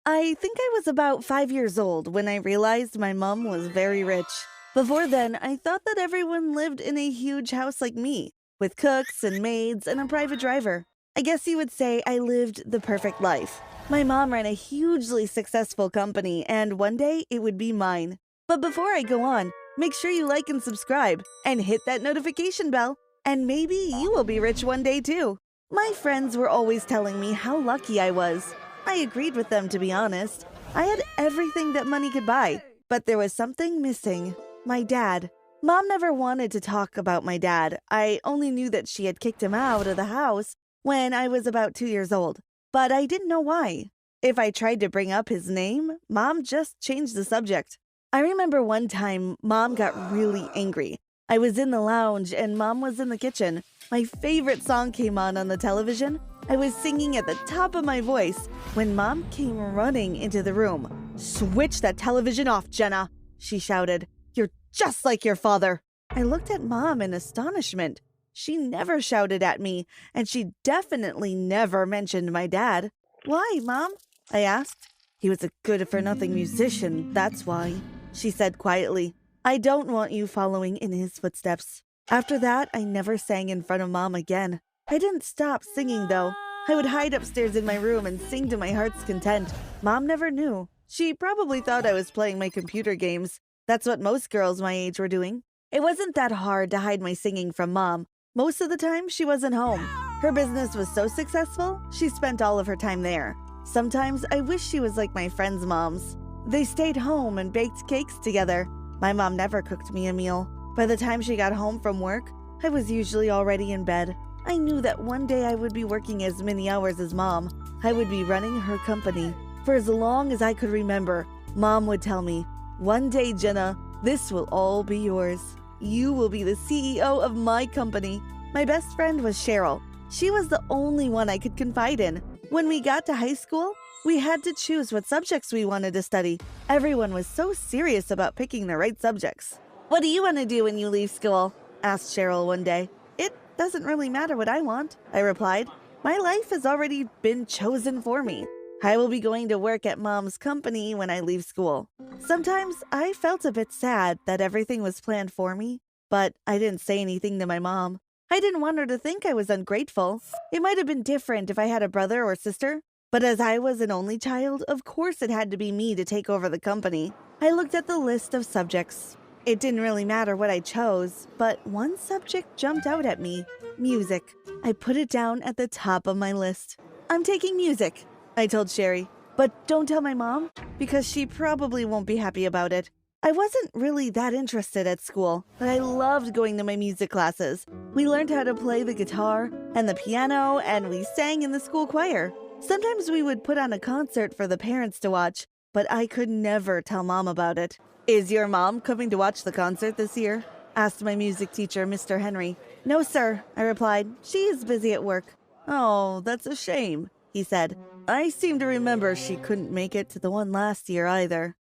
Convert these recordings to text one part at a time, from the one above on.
I think I was about 5 years old when I realized my mom was very rich. Before then, I thought that everyone lived in a huge house like me, with cooks and maids and a private driver. I guess you would say I lived the perfect life. My mom ran a hugely successful company, and one day it would be mine. But before I go on, make sure you like and subscribe, and hit that notification bell, and maybe you will be rich one day too. My friends were always telling me how lucky I was. I agreed with them, to be honest. I had everything that money could buy, but there was something missing. My dad. Mom never wanted to talk about my dad. I only knew that she had kicked him out of the house when I was about 2 years old, but I didn't know why. If I tried to bring up his name, Mom just changed the subject. I remember one time Mom got really angry. I was in the lounge and Mom was in the kitchen. My favorite song came on the television. I was singing at the top of my voice when Mom came running into the room. "Switch that television off, Jenna," she shouted. "You're just like your father." I looked at Mom in astonishment. She never shouted at me, and she definitely never mentioned my dad. "Why, Mom?" I asked. "He was a good-for-nothing musician, that's why," she said quietly. "I don't want you following in his footsteps." After that, I never sang in front of Mom again. I didn't stop singing, though. I would hide upstairs in my room and sing to my heart's content. Mom never knew. She probably thought I was playing my computer games. That's what most girls my age were doing. It wasn't that hard to hide my singing from Mom. Most of the time, she wasn't home. Her business was so successful, she spent all of her time there. Sometimes I wish she was like my friends' moms. They stayed home and baked cakes together. My mom never cooked me a meal. By the time she got home from work, I was usually already in bed. I knew that one day I would be working as many hours as Mom. I would be running her company. For as long as I could remember, Mom would tell me, "One day, Jenna, this will all be yours. You will be the CEO of my company." My best friend was Cheryl. She was the only one I could confide in. When we got to high school, we had to choose what subjects we wanted to study. Everyone was so serious about picking the right subjects. "What do you want to do when you leave school?" asked Cheryl one day. "It doesn't really matter what I want," I replied. "My life has already been chosen for me. I will be going to work at Mom's company when I leave school." Sometimes I felt a bit sad that everything was planned for me, but I didn't say anything to my mom. I didn't want her to think I was ungrateful. It might have been different if I had a brother or sister, but as I was an only child, of course it had to be me to take over the company. I looked at the list of subjects. It didn't really matter what I chose, but one subject jumped out at me: music. I put it down at the top of my list. "I'm taking music," I told Sherry, "but don't tell my mom, because she probably won't be happy about it." I wasn't really that interested at school, but I loved going to my music classes. We learned how to play the guitar and the piano, and we sang in the school choir. Sometimes we would put on a concert for the parents to watch, but I could never tell Mom about it. "Is your mom coming to watch the concert this year?" asked my music teacher, Mr. Henry. "No, sir," I replied. "She is busy at work." "Oh, that's a shame," he said. "I seem to remember she couldn't make it to the one last year either."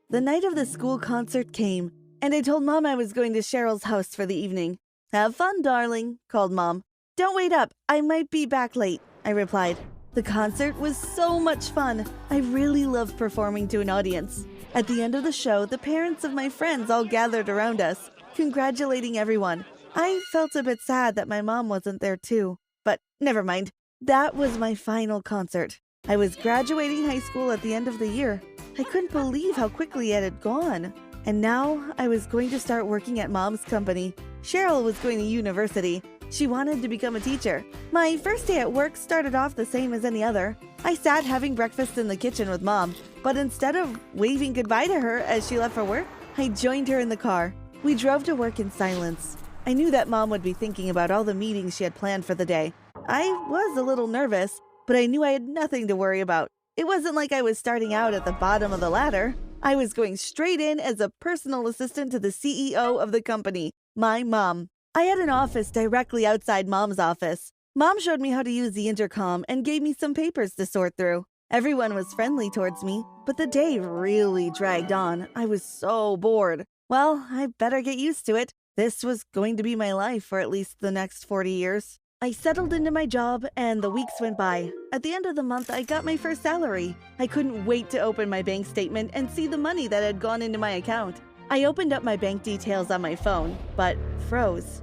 The night of the school concert came, and I told Mom I was going to Cheryl's house for the evening. "Have fun, darling," called Mom. "Don't wait up. I might be back late," I replied. The concert was so much fun. I really loved performing to an audience. At the end of the show, the parents of my friends all gathered around us, congratulating everyone. I felt a bit sad that my mom wasn't there too, but never mind. That was my final concert. I was graduating high school at the end of the year. I couldn't believe how quickly it had gone. And now I was going to start working at Mom's company. Cheryl was going to university. She wanted to become a teacher. My first day at work started off the same as any other. I sat having breakfast in the kitchen with Mom, but instead of waving goodbye to her as she left for work, I joined her in the car. We drove to work in silence. I knew that Mom would be thinking about all the meetings she had planned for the day. I was a little nervous, but I knew I had nothing to worry about. It wasn't like I was starting out at the bottom of the ladder. I was going straight in as a personal assistant to the CEO of the company, my mom. I had an office directly outside Mom's office. Mom showed me how to use the intercom and gave me some papers to sort through. Everyone was friendly towards me, but the day really dragged on. I was so bored. Well, I better get used to it. This was going to be my life for at least the next 40 years. I settled into my job, and the weeks went by. At the end of the month, I got my first salary. I couldn't wait to open my bank statement and see the money that had gone into my account. I opened up my bank details on my phone, but froze.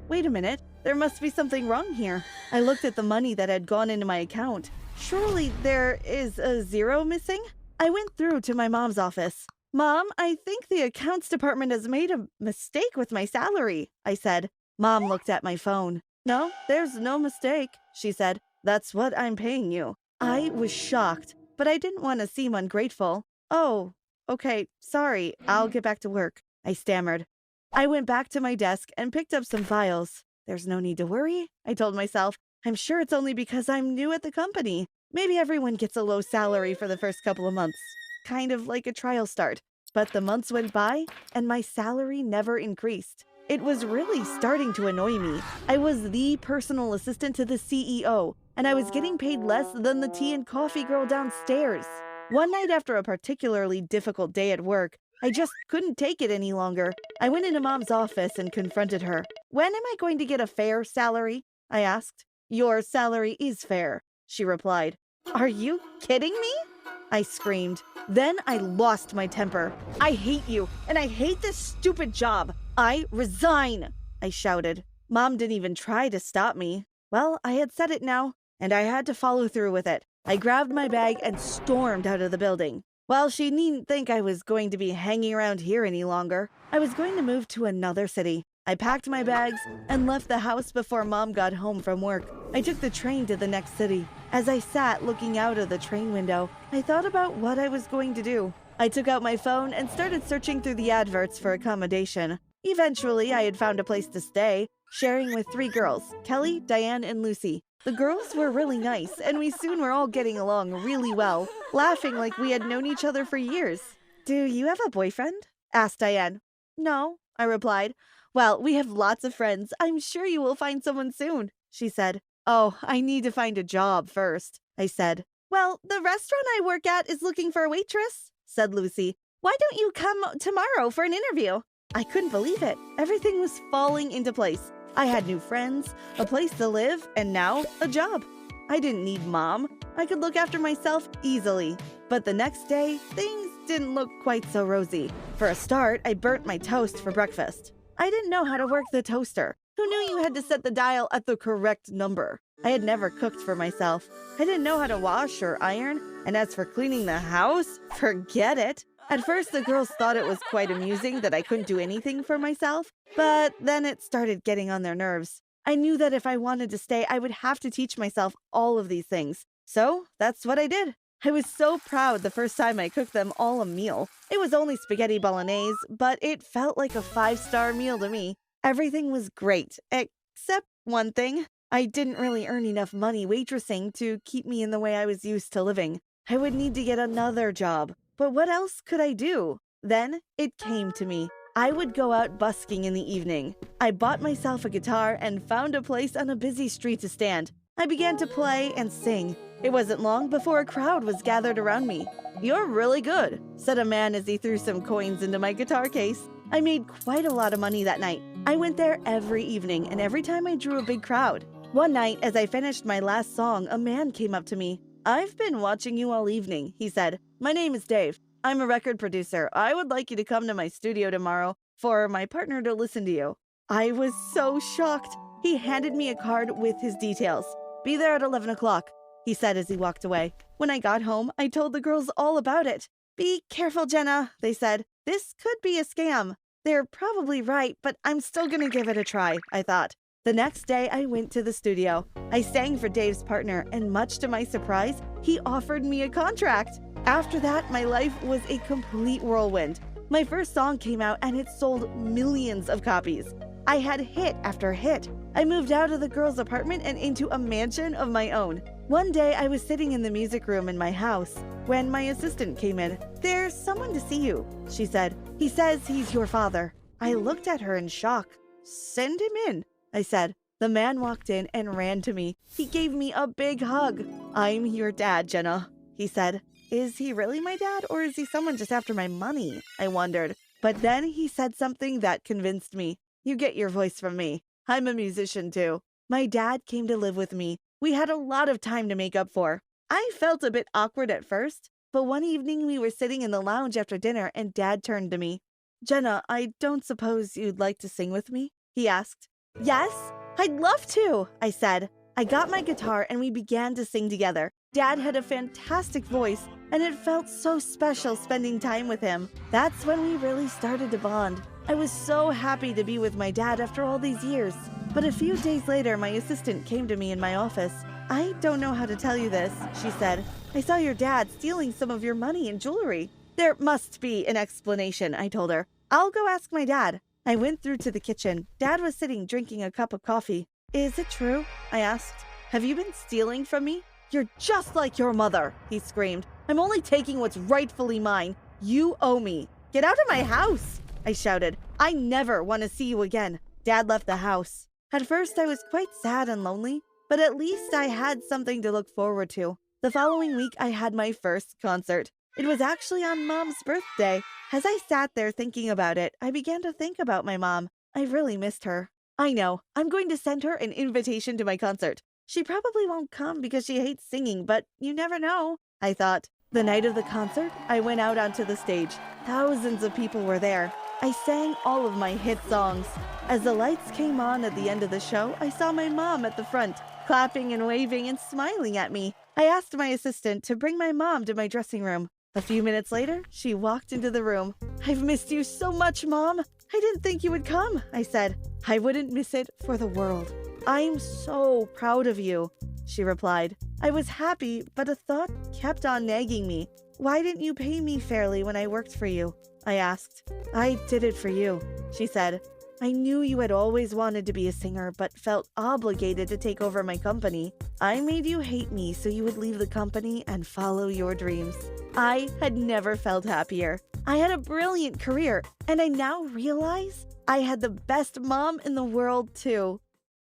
Wait a minute, there must be something wrong here. I looked at the money that had gone into my account. Surely there is a zero missing? I went through to my mom's office. "Mom, I think the accounts department has made a mistake with my salary," I said. Mom looked at my phone. "No, there's no mistake," she said. "That's what I'm paying you." I was shocked, but I didn't want to seem ungrateful. "Oh, okay, sorry, I'll get back to work," I stammered. I went back to my desk and picked up some files. "There's no need to worry," I told myself. "I'm sure it's only because I'm new at the company. Maybe everyone gets a low salary for the first couple of months. Kind of like a trial start." But the months went by, and my salary never increased. It was really starting to annoy me. I was the personal assistant to the CEO, and I was getting paid less than the tea and coffee girl downstairs. One night after a particularly difficult day at work, I just couldn't take it any longer. I went into Mom's office and confronted her. "When am I going to get a fair salary?" I asked. "Your salary is fair," she replied. "Are you kidding me?" I screamed. Then I lost my temper. "I hate you, and I hate this stupid job. I resign," I shouted. Mom didn't even try to stop me. Well, I had said it now, and I had to follow through with it. I grabbed my bag and stormed out of the building. Well, she needn't think I was going to be hanging around here any longer. I was going to move to another city. I packed my bags and left the house before Mom got home from work. I took the train to the next city. As I sat looking out of the train window, I thought about what I was going to do. I took out my phone and started searching through the adverts for accommodation. Eventually, I had found a place to stay, sharing with 3 girls, Kelly, Diane, and Lucy. The girls were really nice, and we soon were all getting along really well, laughing like we had known each other for years. "Do you have a boyfriend?" asked Diane. "No," I replied. "Well, we have lots of friends. I'm sure you will find someone soon," she said. "Oh, I need to find a job first," I said. "Well, the restaurant I work at is looking for a waitress," said Lucy. "Why don't you come tomorrow for an interview?" I couldn't believe it. Everything was falling into place. I had new friends, a place to live, and now a job. I didn't need Mom. I could look after myself easily. But the next day, things didn't look quite so rosy. For a start, I burnt my toast for breakfast. I didn't know how to work the toaster. Who knew you had to set the dial at the correct number? I had never cooked for myself. I didn't know how to wash or iron, and as for cleaning the house, forget it. At first, the girls thought it was quite amusing that I couldn't do anything for myself, but then it started getting on their nerves. I knew that if I wanted to stay, I would have to teach myself all of these things. So that's what I did. I was so proud the first time I cooked them all a meal. It was only spaghetti bolognese, but it felt like a 5-star meal to me. Everything was great, except one thing. I didn't really earn enough money waitressing to keep me in the way I was used to living. I would need to get another job. But what else could I do? Then it came to me. I would go out busking in the evening. I bought myself a guitar and found a place on a busy street to stand. I began to play and sing. It wasn't long before a crowd was gathered around me. "You're really good," said a man as he threw some coins into my guitar case. I made quite a lot of money that night. I went there every evening, and every time I drew a big crowd. One night, as I finished my last song, a man came up to me. "I've been watching you all evening," he said. "My name is Dave. I'm a record producer. I would like you to come to my studio tomorrow for my partner to listen to you." I was so shocked. He handed me a card with his details. "Be there at 11 o'clock, he said as he walked away. When I got home, I told the girls all about it. "Be careful, Jenna," they said. "This could be a scam." They're probably right, but I'm still gonna give it a try, I thought. The next day, I went to the studio. I sang for Dave's partner, and much to my surprise, he offered me a contract. After that, my life was a complete whirlwind. My first song came out, and it sold millions of copies. I had hit after hit. I moved out of the girls' apartment and into a mansion of my own. One day, I was sitting in the music room in my house when my assistant came in. "There's someone to see you," she said. "He says he's your father." I looked at her in shock. "Send him in," I said. The man walked in and ran to me. He gave me a big hug. "I'm your dad, Jenna," he said. Is he really my dad, or is he someone just after my money? I wondered. But then he said something that convinced me. "You get your voice from me. I'm a musician too." My dad came to live with me. We had a lot of time to make up for. I felt a bit awkward at first, but one evening we were sitting in the lounge after dinner and Dad turned to me. "Jenna, I don't suppose you'd like to sing with me?" he asked. "Yes, I'd love to," I said. I got my guitar and we began to sing together. Dad had a fantastic voice, and it felt so special spending time with him. That's when we really started to bond. I was so happy to be with my dad after all these years. But a few days later, my assistant came to me in my office. "I don't know how to tell you this," she said. "I saw your dad stealing some of your money and jewelry." "There must be an explanation," I told her. "I'll go ask my dad." I went through to the kitchen. Dad was sitting drinking a cup of coffee. "Is it true?" I asked. "Have you been stealing from me?" "You're just like your mother," he screamed. "I'm only taking what's rightfully mine. You owe me. Get out of my house," I shouted. "I never want to see you again." Dad left the house. At first, I was quite sad and lonely, but at least I had something to look forward to. The following week, I had my first concert. It was actually on Mom's birthday. As I sat there thinking about it, I began to think about my mom. I really missed her. I know, I'm going to send her an invitation to my concert. She probably won't come because she hates singing, but you never know, I thought. The night of the concert, I went out onto the stage. Thousands of people were there. I sang all of my hit songs. As the lights came on at the end of the show, I saw my mom at the front, clapping and waving and smiling at me. I asked my assistant to bring my mom to my dressing room. A few minutes later, she walked into the room. "I've missed you so much, Mom. I didn't think you would come," I said. "I wouldn't miss it for the world." "I'm so proud of you," she replied. I was happy, but a thought kept on nagging me. "Why didn't you pay me fairly when I worked for you?" I asked. "I did it for you," she said. "I knew you had always wanted to be a singer, but felt obligated to take over my company. I made you hate me so you would leave the company and follow your dreams." I had never felt happier. I had a brilliant career, and I now realize I had the best mom in the world, too.